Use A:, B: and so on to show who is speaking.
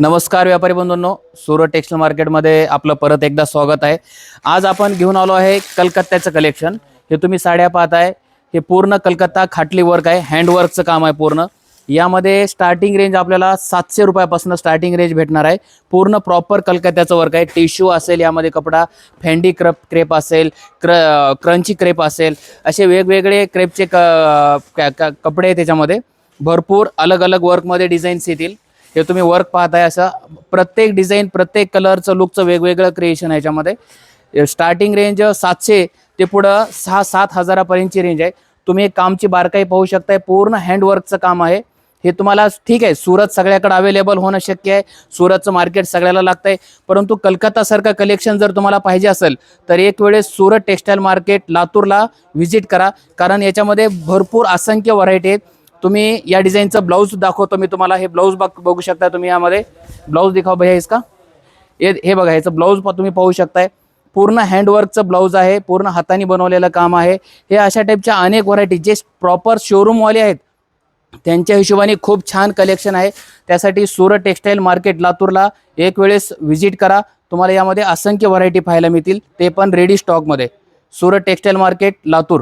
A: नमस्कार व्यापारी बंधूंनो, सूरत टेक्सटाईल मार्केटमध्ये आपलं परत एकदा स्वागत आहे। आज आपण घेऊन आलो आहे कलकत्त्याचं कलेक्शन। हे तुम्ही साड्या पाहताय, हे पूर्ण कलकत्ता खाटली वर्क आहे, हँडवर्कचं काम आहे पूर्ण। यामध्ये स्टार्टिंग रेंज आपल्याला 700 रुपयापासून स्टार्टिंग रेंज भेटणार आहे। पूर्ण प्रॉपर कलकत्त्याचं वर्क आहे। टिश्यू असेल, यामध्ये कपडा फेंडी क्रेप असेल, क्रंची क्रेप असेल, असे वेगवेगळे क्रेपचे कपडे त्याच्यामध्ये भरपूर अलग अलग वर्कमध्ये डिझाईन्स येतील। हे तुम्ही वर्क पाहताय, असं प्रत्येक डिझाईन प्रत्येक कलरचं लुकचं वेगवेगळं क्रिएशन आहे। याच्यामध्ये स्टार्टिंग रेंज 700 ते पुढं 6-7 हजारापर्यंतची रेंज आहे। तुम्ही कामची बारकाई पाहू शकताय, पूर्ण हँडवर्कचं काम आहे हे। तुम्हाला ठीक आहे, सुरत सगळ्याकडे अवेलेबल होणं शक्य आहे, सुरतचं मार्केट सगळ्याला लागतंय, परंतु कलकत्तासारखं कलेक्शन जर तुम्हाला पाहिजे असेल तर एक वेळेस सुरत टेक्सटाईल मार्केट लातूरला व्हिजिट करा, कारण याच्यामध्ये भरपूर असंख्य व्हरायटी आहेत। तुम्ही या डिझाईनचं ब्लाऊज दाखवतो मी तुम्हाला। हे ब्लाऊज बघू शकता तुम्ही, यामध्ये ब्लाऊज दिखाओ भैया इसका। हे बघा, याचं ब्लाऊज तुम्ही पाहू शकताय, पूर्ण हँडवर्कचं ब्लाऊज आहे, पूर्ण हाताने बनवलेलं काम आहे। हे अशा टाईपच्या अनेक व्हरायटी जे प्रॉपर शोरूमवाले आहेत त्यांच्या हिशोबाने खूप छान कलेक्शन आहे। त्यासाठी सूरत टेक्सटाईल मार्केट लातूरला एक वेळेस व्हिजिट करा, तुम्हाला यामध्ये असंख्य व्हरायटी पाहायला मिळतील, ते पण रेडी स्टॉकमध्ये। Surat textile market Latur.